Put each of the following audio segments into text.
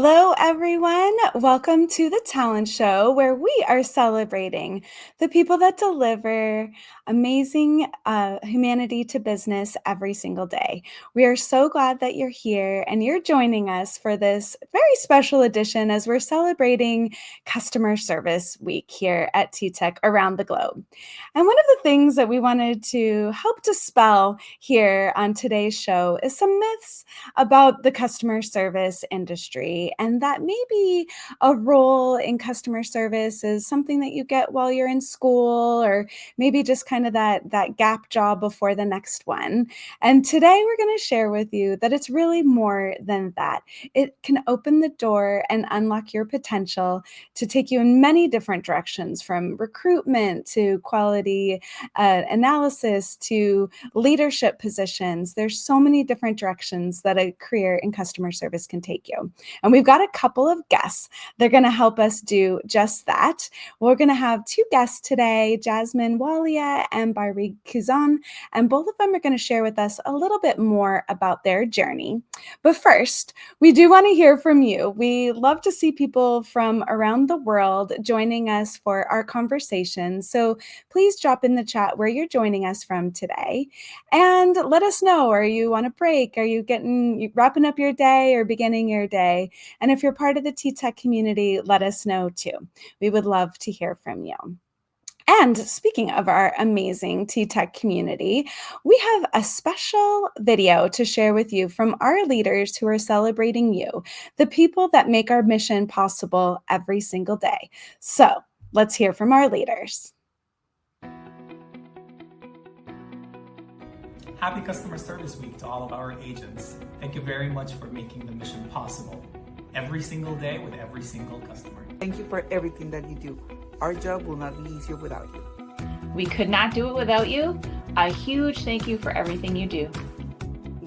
Hello, everyone. Welcome to the Talent Show, where we are celebrating the people that deliver amazing humanity to business every single day. We are so glad that you're here and you're joining us for this very special edition as we're celebrating Customer Service Week here at TTEC around the globe. And one of the things that we wanted to help dispel here on today's show is some myths about the customer service industry, and that maybe a role in customer service is something that you get while you're in school, or maybe just kind of that gap job before the next one. And today we're going to share with you that it's really more than that. It can open the door and unlock your potential to take you in many different directions, from recruitment to quality analysis to leadership positions. There's so many different directions that a career in customer service can take you. And we've got a couple of guests. They're going to help us do just that. We're going to have two guests today, Jasmine, Walia, and Barbie, Quizan, and both of them are going to share with us a little bit more about their journey. But first, we do want to hear from you. We love to see people from around the world joining us for our conversation. So please drop in the chat where you're joining us from today. And let us know, are you on a break? Are you wrapping up your day or beginning your day? And if you're part of the T.tec community, let us know too. We would love to hear from you. And speaking of our amazing T.tec community, we have a special video to share with you from our leaders who are celebrating you, the people that make our mission possible every single day. So let's hear from our leaders. Happy Customer Service Week to all of our agents. Thank you very much for making the mission possible every single day with every single customer. Thank you for everything that you do. Our job will not be easier without you. We could not do it without you. A huge thank you for everything you do.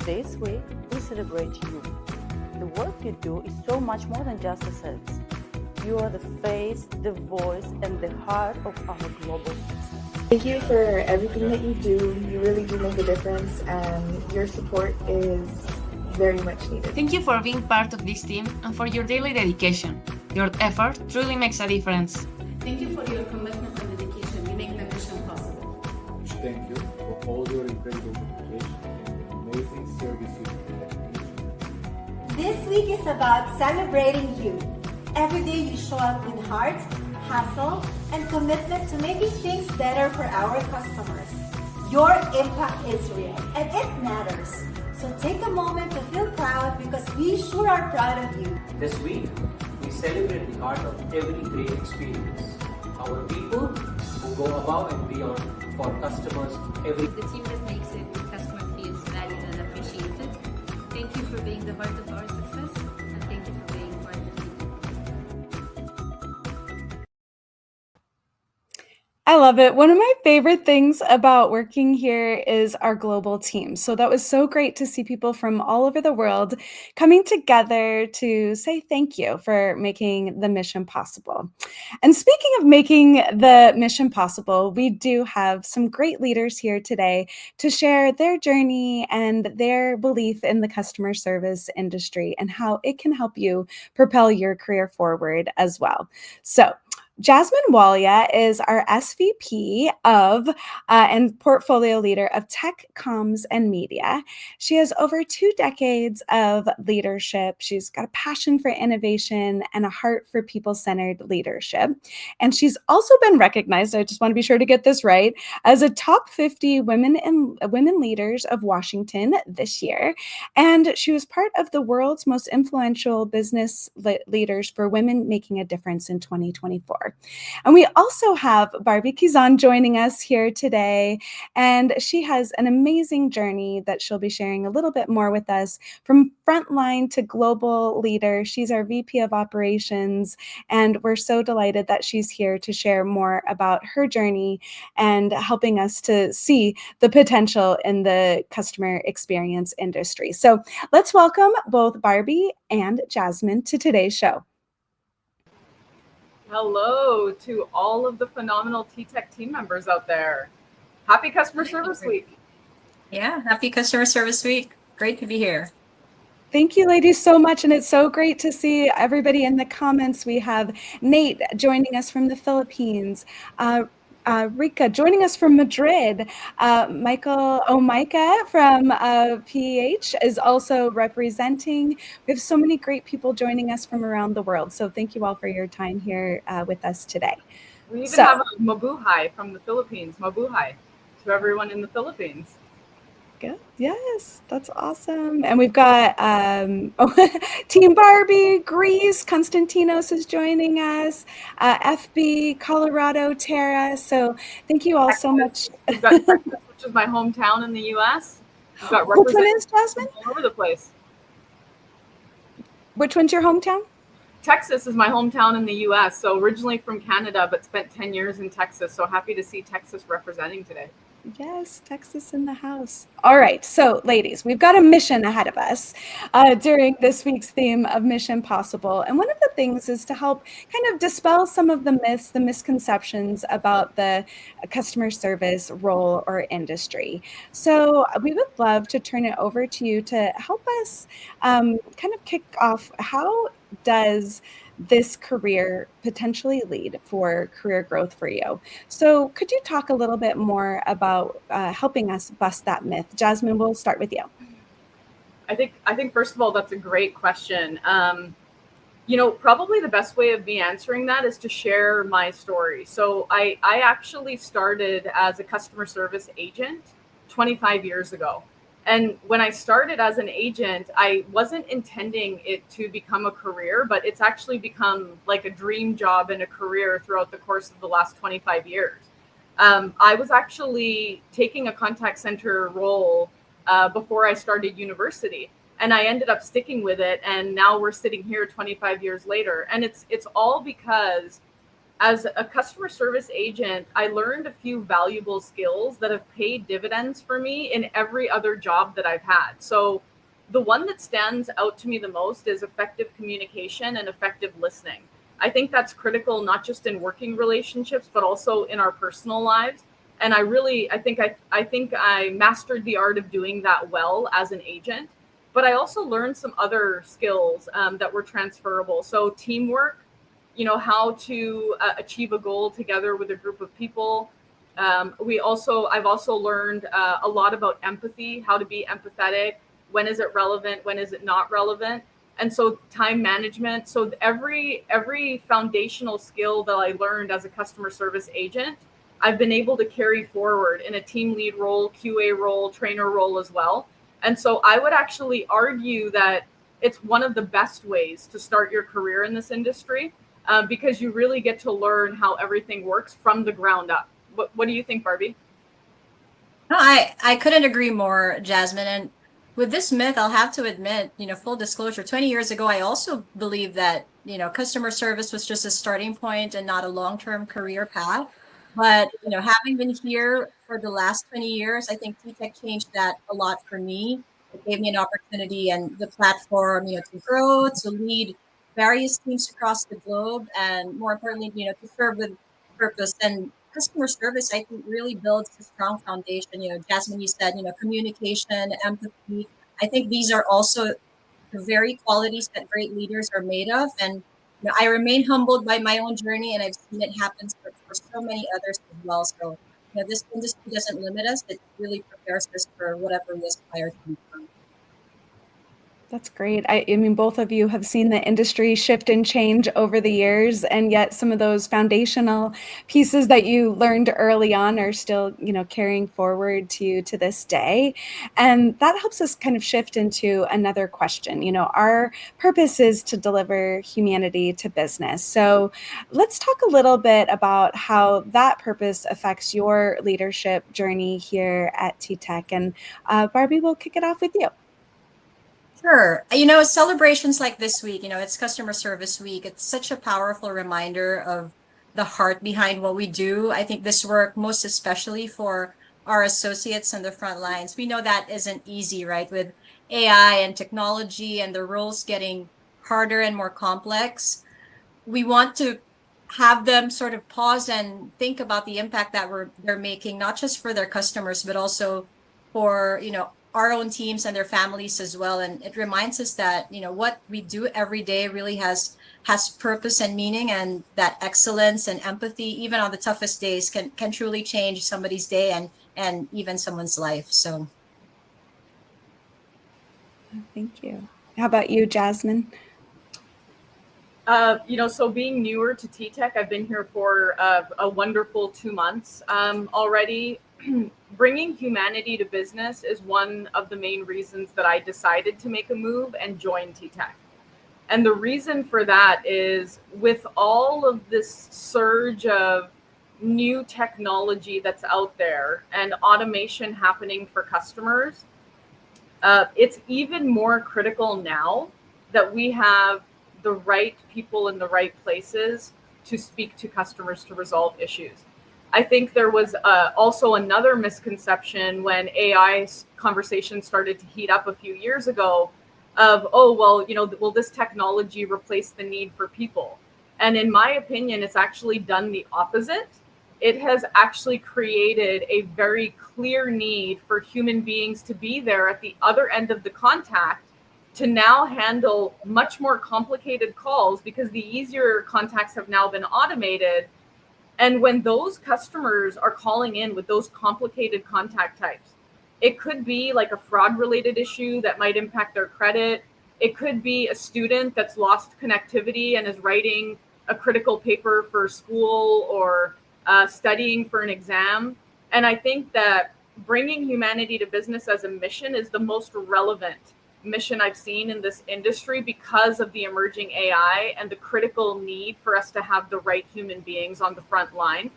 This week, we celebrate you. The work you do is so much more than just a service. You are the face, the voice, and the heart of our global success. Thank you for everything that you do. You really do make a difference, and your support is very much needed. Thank you for being part of this team and for your daily dedication. Your effort truly makes a difference. Thank you for your commitment and dedication. You make the mission possible. Thank you for all your incredible dedication and amazing service you do. This week is about celebrating you. Every day you show up with heart, hustle, and commitment to making things better for our customers. Your impact is real and it matters. So take a moment to feel proud, because we sure are proud of you. This week, we celebrate the art of every great experience. Our people who go above and beyond for customers every The team that makes it the customer feels valued and appreciated. Thank you for being the heart of our success, and thank you for being part of it. I love it. One of my favorite things about working here is our global team. So that was so great to see people from all over the world coming together to say thank you for making the mission possible. And speaking of making the mission possible, we do have some great leaders here today to share their journey and their belief in the customer service industry and how it can help you propel your career forward as well. So Jasmine Walia is our SVP of and portfolio leader of tech, comms, and media. She has over 2 decades of leadership. She's got a passion for innovation and a heart for people-centered leadership. And she's also been recognized, I just want to be sure to get this right, as a top 50 women leaders of Washington this year. And she was part of the world's most influential business leaders for women making a difference in 2024. And we also have Barbie Quizan joining us here today, and she has an amazing journey that she'll be sharing a little bit more with us, from frontline to global leader. She's our VP of operations, and we're so delighted that she's here to share more about her journey and helping us to see the potential in the customer experience industry. So let's welcome both Barbie and Jasmine to today's show. Hello to all of the phenomenal T.tec team members out there. Happy Customer Service Week. Yeah, happy Customer Service Week. Great to be here. Thank you, ladies, so much. And it's so great to see everybody in the comments. We have Nate joining us from the Philippines, Rika joining us from Madrid, Michael Omika from PH is also representing. We have so many great people joining us from around the world. So thank you all for your time here with us today. We even have a Mabuhay from the Philippines. Mabuhay to everyone in the Philippines. Good. Yes, that's awesome. And we've got Team Barbie, Greece, Konstantinos is joining us, FB, Colorado, Tara. So thank you all so much. We've got Texas, which is my hometown in the U.S. We've got Which one is, Jasmine? all over the place. Which one's your hometown? Texas is my hometown in the U.S. So originally from Canada, but spent 10 years in Texas. So happy to see Texas representing today. Yes, Texas in the house. All right. So, ladies, we've got a mission ahead of us during this week's theme of Mission Possible. And one of the things is to help kind of dispel some of the myths, the misconceptions about the customer service role or industry. So, we would love to turn it over to you to help us kind of kick off. How does this career potentially lead for career growth for you? So could you talk a little bit more about helping us bust that myth? Jasmine, we'll start with you. I think first of all, that's a great question. Probably the best way of me answering that is to share my story. So I actually started as a customer service agent 25 years ago. And when I started as an agent, I wasn't intending it to become a career, but it's actually become like a dream job and a career throughout the course of the last 25 years. I was actually taking a contact center role before I started university, and I ended up sticking with it. And now we're sitting here 25 years later. And it's all because as a customer service agent, I learned a few valuable skills that have paid dividends for me in every other job that I've had. So the one that stands out to me the most is effective communication and effective listening. I think that's critical, not just in working relationships, but also in our personal lives. And I think I mastered the art of doing that well as an agent. But I also learned some other skills that were transferable. So teamwork, how to achieve a goal together with a group of people. I've also learned a lot about empathy, how to be empathetic, when is it relevant, when is it not relevant, and so time management. So every foundational skill that I learned as a customer service agent, I've been able to carry forward in a team lead role, QA role, trainer role as well. And so I would actually argue that it's one of the best ways to start your career in this industry. Because you really get to learn how everything works from the ground up. What do you think, Barbie? No, I couldn't agree more, Jasmine. And with this myth, I'll have to admit, full disclosure, 20 years ago, I also believed that, customer service was just a starting point and not a long-term career path. But, having been here for the last 20 years, I think t.tec changed that a lot for me. It gave me an opportunity and the platform, to grow, to lead various teams across the globe, and more importantly, to serve with purpose. And customer service, I think, really builds a strong foundation. Jasmine, you said, communication, empathy. I think these are also the very qualities that great leaders are made of. And I remain humbled by my own journey, and I've seen it happen for so many others as well. So, this industry doesn't limit us; it really prepares us for whatever we aspire to become. That's great. I mean, both of you have seen the industry shift and change over the years, and yet some of those foundational pieces that you learned early on are still, carrying forward to this day. And that helps us kind of shift into another question. Our purpose is to deliver humanity to business. So let's talk a little bit about how that purpose affects your leadership journey here at t.tec. And Barbie, we'll kick it off with you. Sure. Celebrations like this week, it's Customer Service Week. It's such a powerful reminder of the heart behind what we do. I think this work, most especially for our associates on the front lines, we know that isn't easy, right? With AI and technology and the roles getting harder and more complex, we want to have them sort of pause and think about the impact that they're making, not just for their customers, but also for, our own teams and their families as well. And it reminds us that, what we do every day really has purpose and meaning, and that excellence and empathy, even on the toughest days, can truly change somebody's day and even someone's life. So thank you. How about you, Jasmine? So being newer to TTEC, I've been here for a wonderful 2 months already. Bringing humanity to business is one of the main reasons that I decided to make a move and join TTEC. And the reason for that is, with all of this surge of new technology that's out there and automation happening for customers, it's even more critical now that we have the right people in the right places to speak to customers to resolve issues. I think there was also another misconception when AI conversation started to heat up a few years ago of, oh, well, will this technology replace the need for people? And in my opinion, it's actually done the opposite. It has actually created a very clear need for human beings to be there at the other end of the contact to now handle much more complicated calls, because the easier contacts have now been automated. And when those customers are calling in with those complicated contact types, it could be like a fraud related issue that might impact their credit. It could be a student that's lost connectivity and is writing a critical paper for school, or studying for an exam. And I think that bringing humanity to business as a mission is the most relevant mission I've seen in this industry, because of the emerging AI and the critical need for us to have the right human beings on the front line,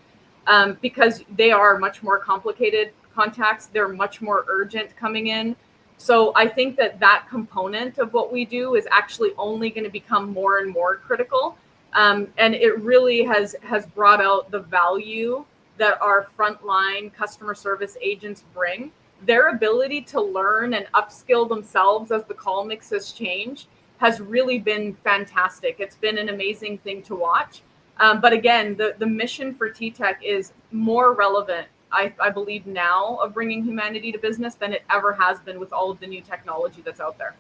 because they are much more complicated contacts. They're much more urgent coming in. So I think that component of what we do is actually only going to become more and more critical. And it really has brought out the value that our frontline customer service agents bring. Their ability to learn and upskill themselves as the call mix has changed has really been fantastic. It's been an amazing thing to watch. But again, the mission for TTEC is more relevant, I believe, now, of bringing humanity to business than it ever has been, with all of the new technology that's out there.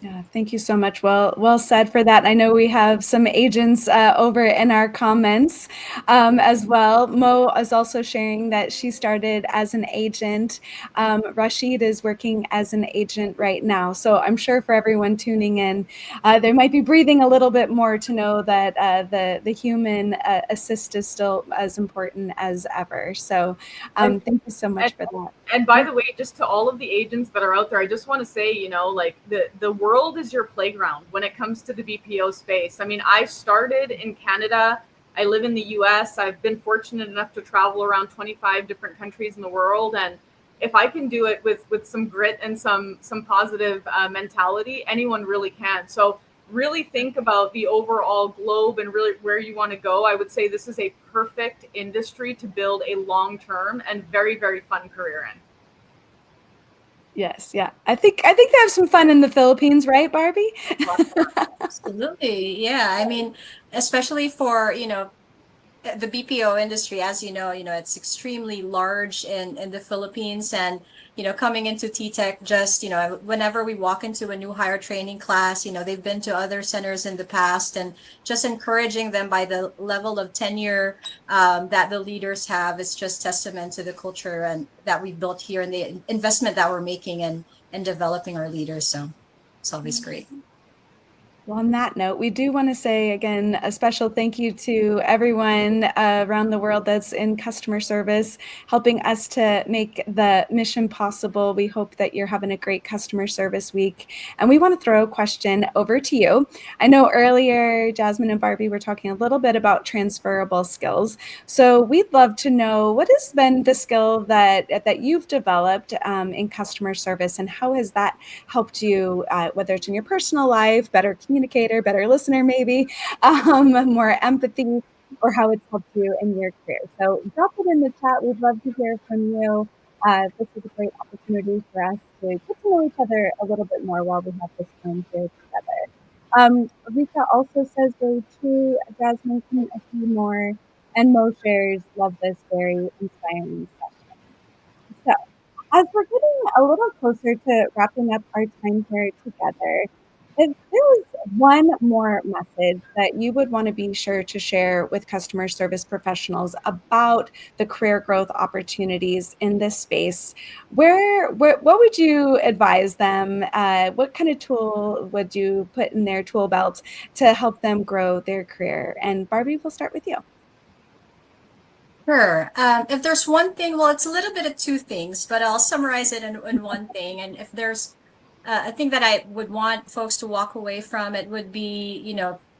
Yeah, thank you so much. Well said for that. I know we have some agents over in our comments as well. Mo is also sharing that she started as an agent. Rashid is working as an agent right now. So I'm sure for everyone tuning in, they might be breathing a little bit more to know that the human assist is still as important as ever. So thank you so much for that. And by the way, just to all of the agents that are out there, I just want to say, like the world is your playground when it comes to the BPO space. I mean, I started in Canada. I live in the US. I've been fortunate enough to travel around 25 different countries in the world. And if I can do it with some grit and some positive mentality, anyone really can. So really think about the overall globe and really where you want to go. I would say this is a perfect industry to build a long-term and very, very fun career in. Yes, yeah. I think they have some fun in the Philippines, right, Barbie? absolutely, yeah. I mean, especially for the BPO industry, as it's extremely large in the Philippines. And coming into TTEC, just whenever we walk into a new hire training class, they've been to other centers in the past, and just encouraging them by the level of tenure that the leaders have is just testament to the culture and that we've built here, and the investment that we're making in developing our leaders. So it's always great. Well, on that note, we do want to say again a special thank you to everyone around the world that's in customer service, helping us to make the mission possible. We hope that you're having a great customer service week. And we want to throw a question over to you. I know earlier Jasmine and Barbie were talking a little bit about transferable skills. So we'd love to know, what has been the skill that you've developed in customer service, and how has that helped you, whether it's in your personal life, better communicator, better listener, maybe, more empathy, or how it's helped you in your career. So drop it in the chat. We'd love to hear from you. This is a great opportunity for us to get to know each other a little bit more while we have this time here together. Rika also says very true. Jasmine, couldn't agree more. And Mo shares, love this very inspiring session. So as we're getting a little closer to wrapping up our time here together, if there was one more message that you would want to be sure to share with customer service professionals about the career growth opportunities in this space, what would you advise them? What kind of tool would you put in their tool belt to help them grow their career? And Barbie, we'll start with you. Sure. If there's one thing, well, it's a little bit of two things, but I'll summarize it in one thing. And if there's a thing that I would want folks to walk away from, it would be,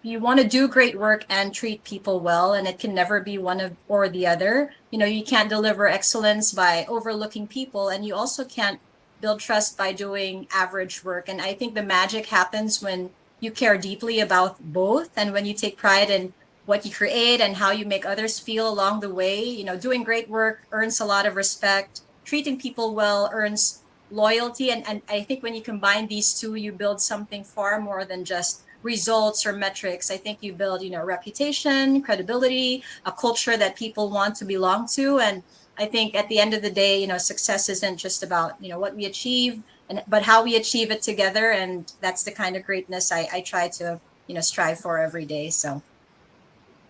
you want to do great work and treat people well, and it can never be one of or the other. You can't deliver excellence by overlooking people, and you also can't build trust by doing average work. And I think the magic happens when you care deeply about both, and when you take pride in what you create and how you make others feel along the way. Doing great work earns a lot of respect. Treating people well earns loyalty. And I think when you combine these two, you build something far more than just results or metrics. I think you build, reputation, credibility, a culture that people want to belong to. And I think at the end of the day, success isn't just about, what we achieve, but how we achieve it together. And that's the kind of greatness I try to, strive for every day. So.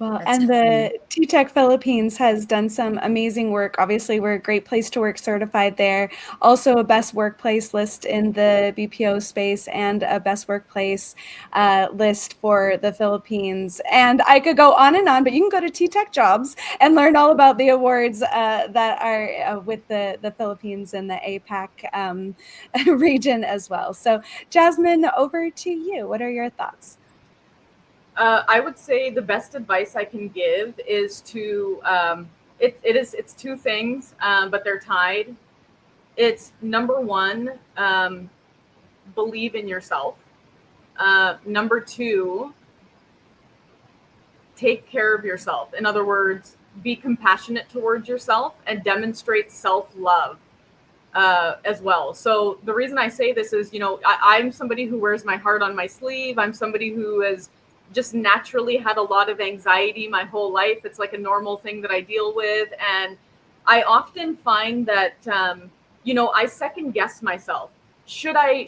Well, That's and it for me. the TTEC Philippines has done some amazing work. Obviously, we're a great place to work certified there. Also, a best workplace list in the BPO space and a best workplace list for the Philippines. And I could go on and on, but you can go to TTEC Jobs and learn all about the awards that are with the Philippines and the APAC region as well. So, Jasmine, over to you. What are your thoughts? I would say the best advice I can give is to it's two things, but they're tied. It's number one, believe in yourself. Number two, take care of yourself. In other words, be compassionate towards yourself and demonstrate self-love as well. So the reason I say this is, I'm somebody who wears my heart on my sleeve. I'm somebody who has just naturally had a lot of anxiety my whole life. It's like a normal thing that I deal with. And I often find that, I second guess myself. Should I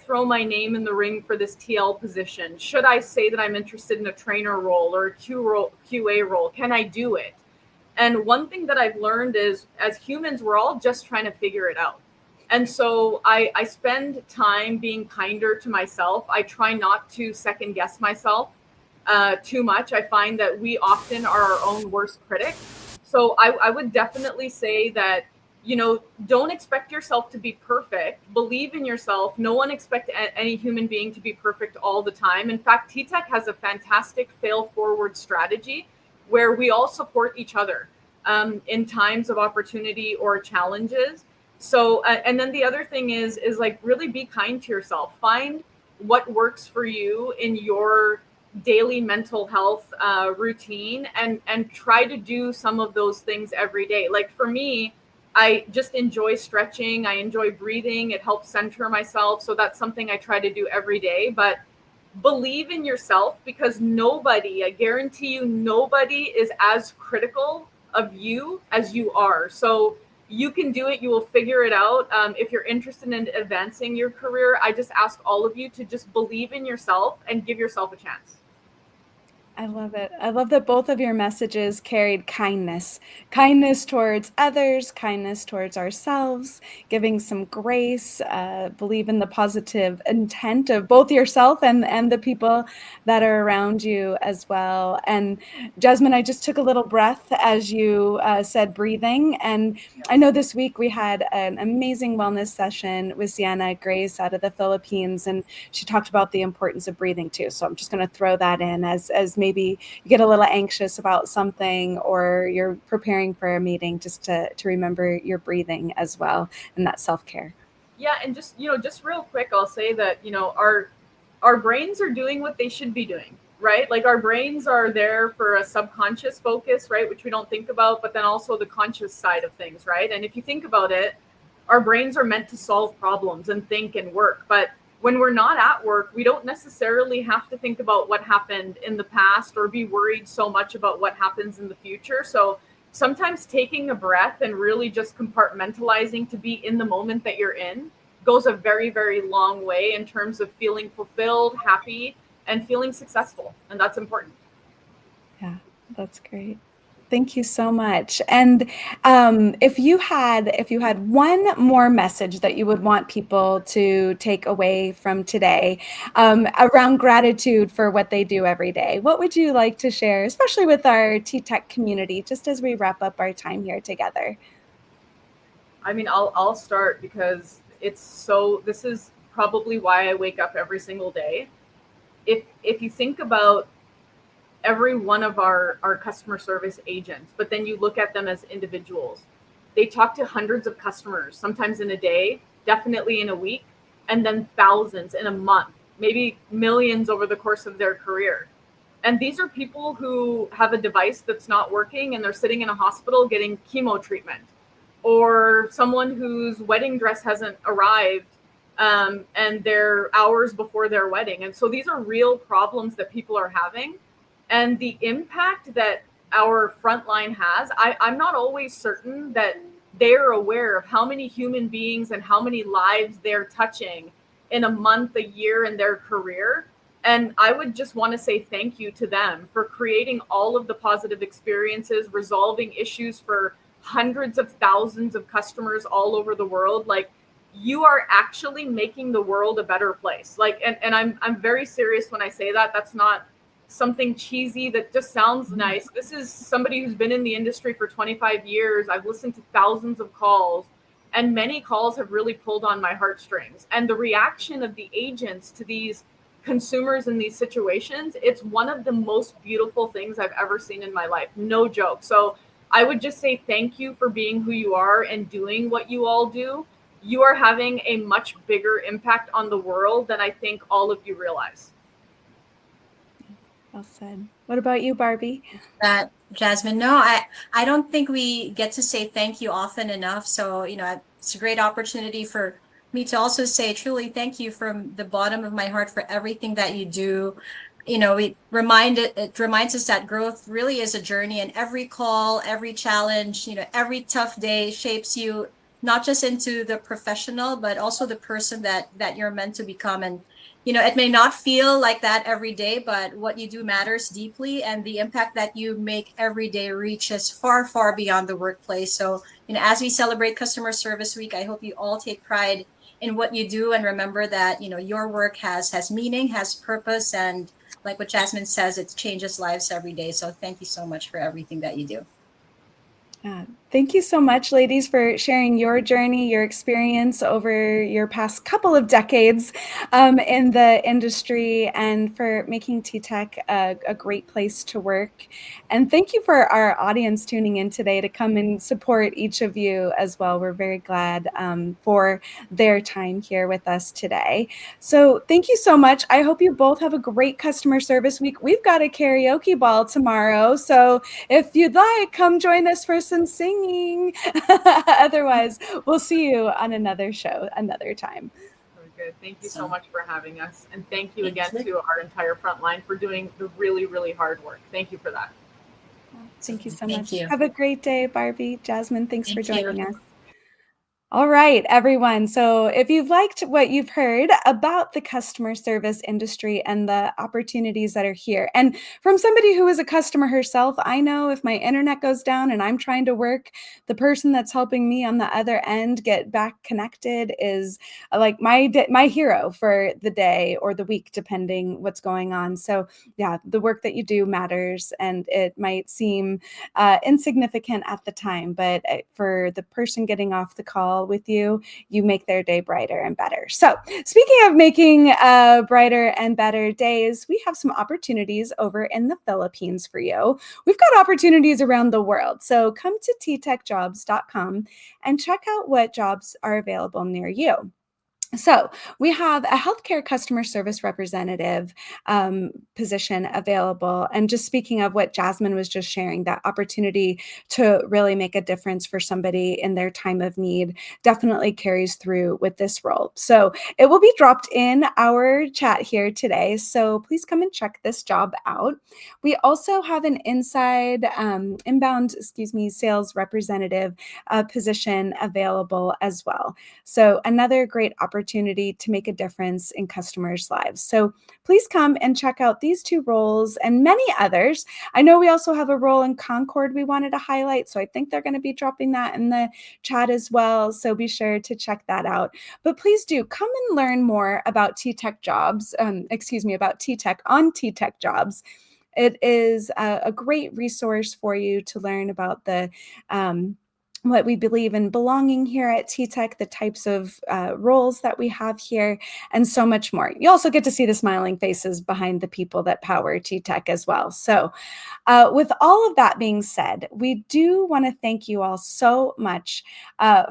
throw my name in the ring for this TL position? Should I say that I'm interested in a trainer role or a QA role? Can I do it? And one thing that I've learned is, as humans, we're all just trying to figure it out. And so I spend time being kinder to myself. I try not to second guess myself too much. I find that we often are our own worst critic. So I would definitely say that, don't expect yourself to be perfect. Believe in yourself. No one expects any human being to be perfect all the time. In fact, TTEC has a fantastic fail forward strategy where we all support each other in times of opportunity or challenges. So, and then the other thing is like, really be kind to yourself. Find what works for you in your daily mental health routine and try to do some of those things every day. Like for me, I just enjoy stretching. I enjoy breathing. It helps center myself. So that's something I try to do every day. But believe in yourself, because I guarantee you, nobody is as critical of you as you are. So you can do it. You will figure it out. If you're interested in advancing your career, I just ask all of you to just believe in yourself and give yourself a chance. I love it. I love that both of your messages carried kindness towards others, kindness towards ourselves, giving some grace, believe in the positive intent of both yourself and the people that are around you as well. And Jasmine, I just took a little breath as you said breathing. And I know this week we had an amazing wellness session with Sienna Grace out of the Philippines, and she talked about the importance of breathing too. So I'm just going to throw that in as maybe you get a little anxious about something or you're preparing for a meeting, just to remember your breathing as well and that self-care. Yeah, and just real quick, I'll say that our brains are doing what they should be doing, right? Like our brains are there for a subconscious focus, right, which we don't think about, but then also the conscious side of things, right? And if you think about it, our brains are meant to solve problems and think and work, but when we're not at work, we don't necessarily have to think about what happened in the past or be worried so much about what happens in the future. So sometimes taking a breath and really just compartmentalizing to be in the moment that you're in goes a very, very long way in terms of feeling fulfilled, happy, and feeling successful. And that's important. Yeah, that's great. Thank you so much. And if you had one more message that you would want people to take away from today around gratitude for what they do every day, what would you like to share, especially with our TTEC community, just as we wrap up our time here together? I mean, I'll start because this is probably why I wake up every single day. If you think about every one of our customer service agents, but then you look at them as individuals. They talk to hundreds of customers, sometimes in a day, definitely in a week, and then thousands in a month, maybe millions over the course of their career. And these are people who have a device that's not working and they're sitting in a hospital getting chemo treatment, or someone whose wedding dress hasn't arrived and they're hours before their wedding. And so these are real problems that people are having. And the impact that our frontline has, I'm not always certain that they're aware of how many human beings and how many lives they're touching in a month, a year in their career. And I would just want to say thank you to them for creating all of the positive experiences, resolving issues for hundreds of thousands of customers all over the world. Like, you are actually making the world a better place. Like, and I'm very serious when I say that. That's not something cheesy that just sounds nice. This is somebody who's been in the industry for 25 years. I've listened to thousands of calls, and many calls have really pulled on my heartstrings. And the reaction of the agents to these consumers in these situations, it's one of the most beautiful things I've ever seen in my life. No joke. So I would just say thank you for being who you are and doing what you all do. You are having a much bigger impact on the world than I think all of you realize. Well said. What about you, Barbie? Jasmine, no, I don't think we get to say thank you often enough. So, it's a great opportunity for me to also say truly thank you from the bottom of my heart for everything that you do. It reminds us that growth really is a journey, and every call, every challenge, every tough day shapes you not just into the professional, but also the person that you're meant to become. And it may not feel like that every day, but what you do matters deeply, and the impact that you make every day reaches far, far beyond the workplace. So, as we celebrate Customer Service Week, I hope you all take pride in what you do and remember that, your work has meaning, has purpose, and like what Jasmine says, it changes lives every day. So thank you so much for everything that you do. Thank you so much, ladies, for sharing your journey, your experience over your past couple of decades in the industry, and for making TTEC a great place to work. And thank you for our audience tuning in today to come and support each of you as well. We're very glad for their time here with us today. So thank you so much. I hope you both have a great Customer Service Week. We've got a karaoke ball tomorrow, so if you'd like, come join us for some singing. Otherwise, we'll see you on another show another time. Very good. Thank you so much for having us. And thank you again to our entire frontline for doing the really, really hard work. Thank you for that. Thank you so much. Have a great day, Barbie. Jasmine, thanks for joining us. All right, everyone. So if you've liked what you've heard about the customer service industry and the opportunities that are here, and from somebody who is a customer herself, I know if my internet goes down and I'm trying to work, the person that's helping me on the other end get back connected is like my hero for the day or the week, depending what's going on. So yeah, the work that you do matters, and it might seem insignificant at the time, but for the person getting off the call with you, you make their day brighter and better. So speaking of making brighter and better days, we have some opportunities over in the Philippines for you. We've got opportunities around the world. So come to ttecjobs.com and check out what jobs are available near you. So we have a healthcare customer service representative position available. And just speaking of what Jasmine was just sharing, that opportunity to really make a difference for somebody in their time of need definitely carries through with this role. So it will be dropped in our chat here today. So please come and check this job out. We also have an inbound sales representative position available as well. So another great opportunity to make a difference in customers' lives. So please come and check out these two roles and many others. I know we also have a role in Concord we wanted to highlight, so I think they're going to be dropping that in the chat as well. So be sure to check that out. But please do come and learn more about T.tec jobs, about T.tec on T.tec jobs. It is a great resource for you to learn about the what we believe in belonging here at T.tec, the types of roles that we have here, and so much more. You also get to see the smiling faces behind the people that power T.tec as well. So with all of that being said, we do want to thank you all so much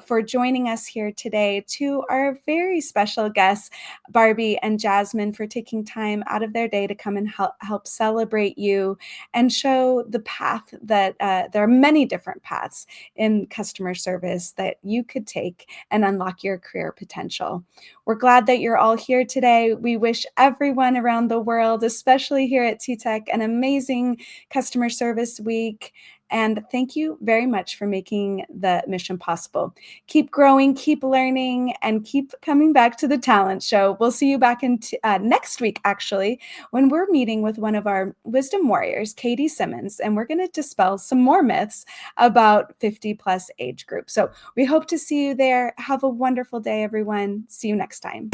for joining us here today, to our very special guests, Barbie and Jasmine, for taking time out of their day to come and help celebrate you and show the path that there are many different paths in customer service that you could take and unlock your career potential. We're glad that you're all here today. We wish everyone around the world, especially here at T.tec, an amazing customer service week. And thank you very much for making the mission possible. Keep growing, keep learning, and keep coming back to the talent show. We'll see you back in next week, actually, when we're meeting with one of our wisdom warriors, Katie Simmons, and we're going to dispel some more myths about 50 plus age group. So we hope to see you there. Have a wonderful day, everyone. See you next time.